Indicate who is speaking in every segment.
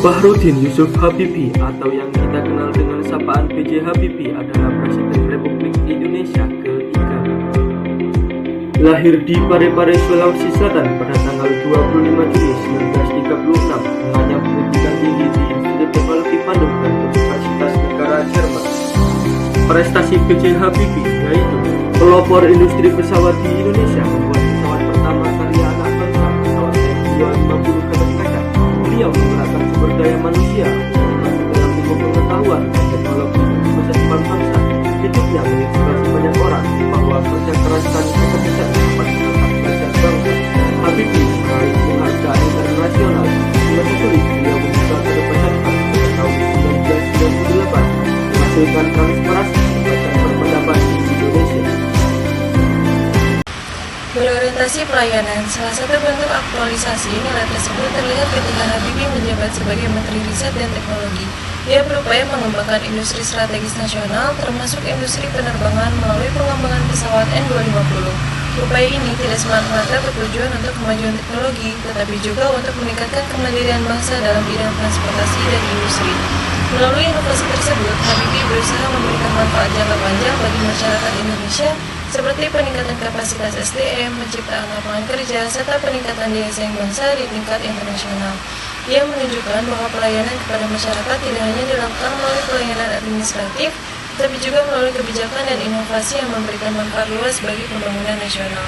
Speaker 1: Bahroddin Yusuf Habibie atau yang kita kenal dengan sapaan B.J. Habibie adalah Presiden Republik Indonesia ketiga. Lahir di Parepare, Sulawesi Selatan pada tanggal 25 Juni 1936, mengenyam pendidikan tinggi di Institut Teknologi Bandung dan Universitas Negara Jerman. Prestasi B.J. Habibie yaitu pelopor industri pesawat di Indonesia, membuat pesawat pertama karya anak bangsa, pesawat F250 Gatot-Kaca. Beliau menggerakkan sumber daya manusia untuk dalam ilmu pengetahuan dan teknologi untuk masa depan bangsa. Hidupnya menginspirasi banyak orang bahwa kerja keras dan keputusan dapat mengangkat derajat bangsa. Habibie meraih penghargaan internasional. Menyusuri beliau membuka kebebasan pers pada tahun 1998, menghasilkan transparansi kebebasan berpendapat di Indonesia.
Speaker 2: Berorientasi pelayanan, salah satu bentuk aktualisasi nilai tersebut terlihat ketika Habibie menjabat sebagai Menteri Riset dan Teknologi. Ia berupaya mengembangkan industri strategis nasional, termasuk industri penerbangan melalui pengembangan pesawat N250. Upaya ini tidak semata-mata bertujuan untuk kemajuan teknologi, tetapi juga untuk meningkatkan kemandirian bangsa dalam bidang transportasi dan industri. Melalui inovasi tersebut, Habibie berusaha memberikan manfaat jangka panjang bagi masyarakat Indonesia, seperti peningkatan kapasitas SDM, penciptaan lapangan kerja, serta peningkatan daya saing bangsa di tingkat internasional. Ia menunjukkan bahwa pelayanan kepada masyarakat tidak hanya dilakukan melalui pelayanan administratif, tapi juga melalui kebijakan dan inovasi yang memberikan manfaat luas bagi pembangunan nasional.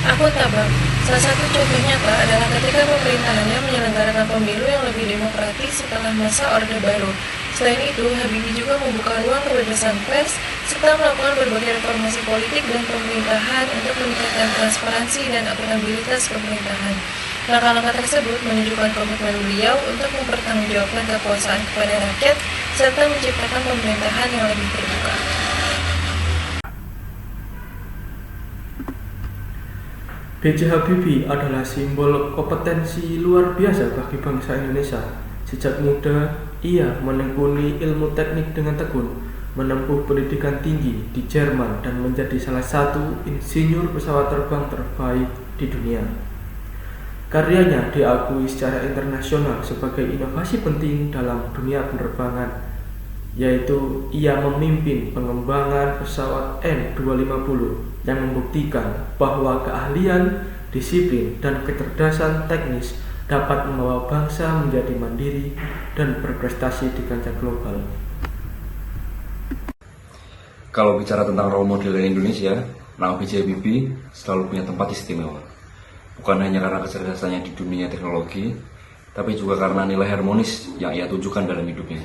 Speaker 2: Akuntabel. Salah satu contoh nyata adalah ketika pemerintahannya menyelenggarakan pemilu yang lebih demokratis setelah masa Orde Baru. Selain itu, Habibie juga membuka ruang kebebasan pers serta melakukan berbagai reformasi politik dan pemerintahan untuk meningkatkan transparansi dan akuntabilitas pemerintahan. Langkah-langkah tersebut menunjukkan komitmen beliau untuk mempertanggungjawabkan kekuasaan kepada rakyat serta menciptakan pemerintahan yang lebih terbuka.
Speaker 1: B.J. Habibie adalah simbol kompetensi luar biasa bagi bangsa Indonesia. Sejak muda, ia menekuni ilmu teknik dengan tekun, menempuh pendidikan tinggi di Jerman dan menjadi salah satu insinyur pesawat terbang terbaik di dunia. Karyanya diakui secara internasional sebagai inovasi penting dalam dunia penerbangan, yaitu ia memimpin pengembangan pesawat N250 yang membuktikan bahwa keahlian, disiplin, dan kecerdasan teknis dapat membawa bangsa menjadi mandiri dan berprestasi di kancah global.
Speaker 3: Kalau bicara tentang role model Indonesia, nama B.J. Habibie selalu punya tempat istimewa. Bukan hanya karena kecerdasannya di dunia teknologi, tapi juga karena nilai harmonis yang ia tunjukkan dalam hidupnya.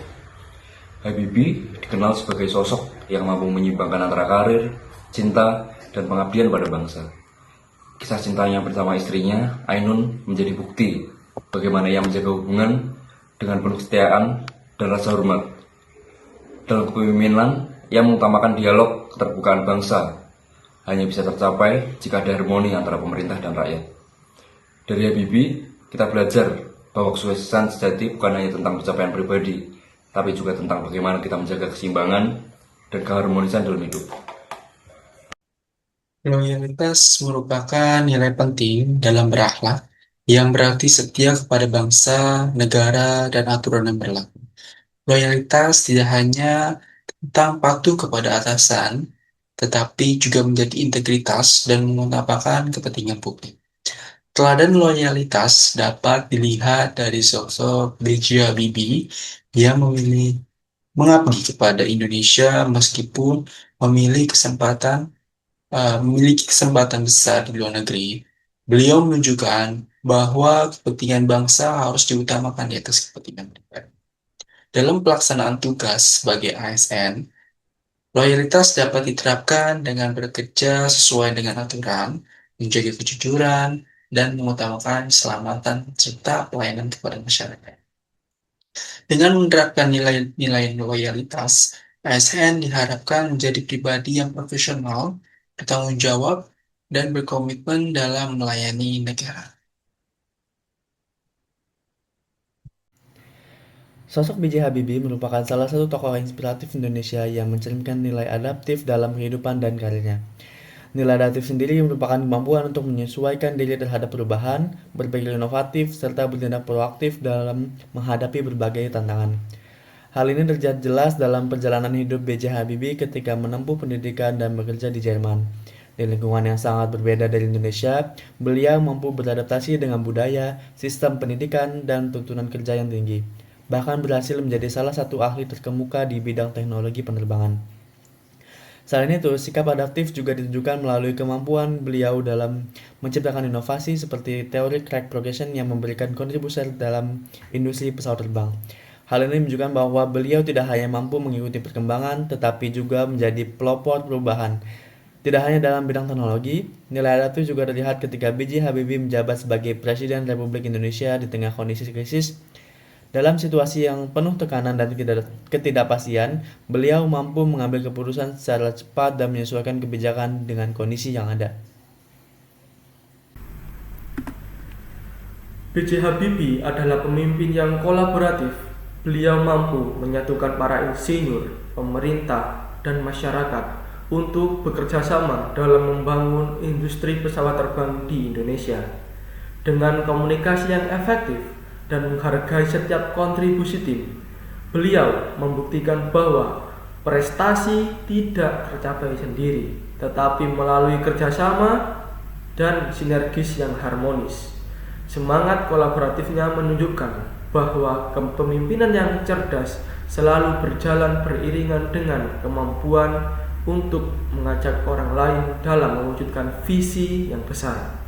Speaker 3: Habibie dikenal sebagai sosok yang mampu menyimbangkan antara karir, cinta, dan pengabdian pada bangsa. Kisah cintanya bersama istrinya, Ainun, menjadi bukti bagaimana ia menjaga hubungan dengan penuh kesetiaan dan rasa hormat. Dalam kepemimpinan, ia mengutamakan dialog keterbukaan bangsa, hanya bisa tercapai jika ada harmoni antara pemerintah dan rakyat. Dari Habibie, kita belajar bahwa kesuksesan sejati bukan hanya tentang pencapaian pribadi, tapi juga tentang bagaimana kita menjaga keseimbangan dan keharmonisan dalam hidup.
Speaker 4: Loyalitas merupakan nilai penting dalam berakhlak yang berarti setia kepada bangsa, negara, dan aturan yang berlaku. Loyalitas tidak hanya tentang patuh kepada atasan, tetapi juga menjadi integritas dan mengutamakan kepentingan publik. Teladan loyalitas dapat dilihat dari sosok B.J. Habibie yang mengabdi kepada Indonesia meskipun memiliki kesempatan besar di luar negeri. Beliau menunjukkan bahwa kepentingan bangsa harus diutamakan di atas kepentingan pribadi. Dalam pelaksanaan tugas sebagai ASN, loyalitas dapat diterapkan dengan bekerja sesuai dengan aturan, menjaga kejujuran, dan mengutamakan keselamatan serta pelayanan kepada masyarakat. Dengan menerapkan nilai-nilai loyalitas, ASN diharapkan menjadi pribadi yang profesional, bertanggung jawab, dan berkomitmen dalam melayani negara.
Speaker 5: Sosok B.J. Habibie merupakan salah satu tokoh inspiratif Indonesia yang mencerminkan nilai adaptif dalam kehidupan dan karirnya. Nilai adaptif sendiri merupakan kemampuan untuk menyesuaikan diri terhadap perubahan, berpikir inovatif, serta bertindak proaktif dalam menghadapi berbagai tantangan. Hal ini terlihat jelas dalam perjalanan hidup B.J. Habibie ketika menempuh pendidikan dan bekerja di Jerman. Di lingkungan yang sangat berbeda dari Indonesia, beliau mampu beradaptasi dengan budaya, sistem pendidikan, dan tuntunan kerja yang tinggi. Bahkan berhasil menjadi salah satu ahli terkemuka di bidang teknologi penerbangan. Selain itu, sikap adaptif juga ditunjukkan melalui kemampuan beliau dalam menciptakan inovasi seperti teori crack progression yang memberikan kontribusi dalam industri pesawat terbang. Hal ini menunjukkan bahwa beliau tidak hanya mampu mengikuti perkembangan, tetapi juga menjadi pelopor perubahan. Tidak hanya dalam bidang teknologi, nilai adaptif juga terlihat ketika B.J. Habibie menjabat sebagai Presiden Republik Indonesia di tengah kondisi krisis. Dalam situasi yang penuh tekanan dan ketidakpastian, beliau mampu mengambil keputusan secara cepat dan menyesuaikan kebijakan dengan kondisi yang ada.
Speaker 1: B.J. Habibie adalah pemimpin yang kolaboratif. Beliau mampu menyatukan para insinyur, pemerintah, dan masyarakat untuk bekerja sama dalam membangun industri pesawat terbang di Indonesia. Dengan komunikasi yang efektif dan menghargai setiap kontribusi tim, beliau membuktikan bahwa prestasi tidak tercapai sendiri, tetapi melalui kerjasama dan sinergis yang harmonis. Semangat kolaboratifnya menunjukkan bahwa kepemimpinan yang cerdas selalu berjalan beriringan dengan kemampuan untuk mengajak orang lain dalam mewujudkan visi yang besar.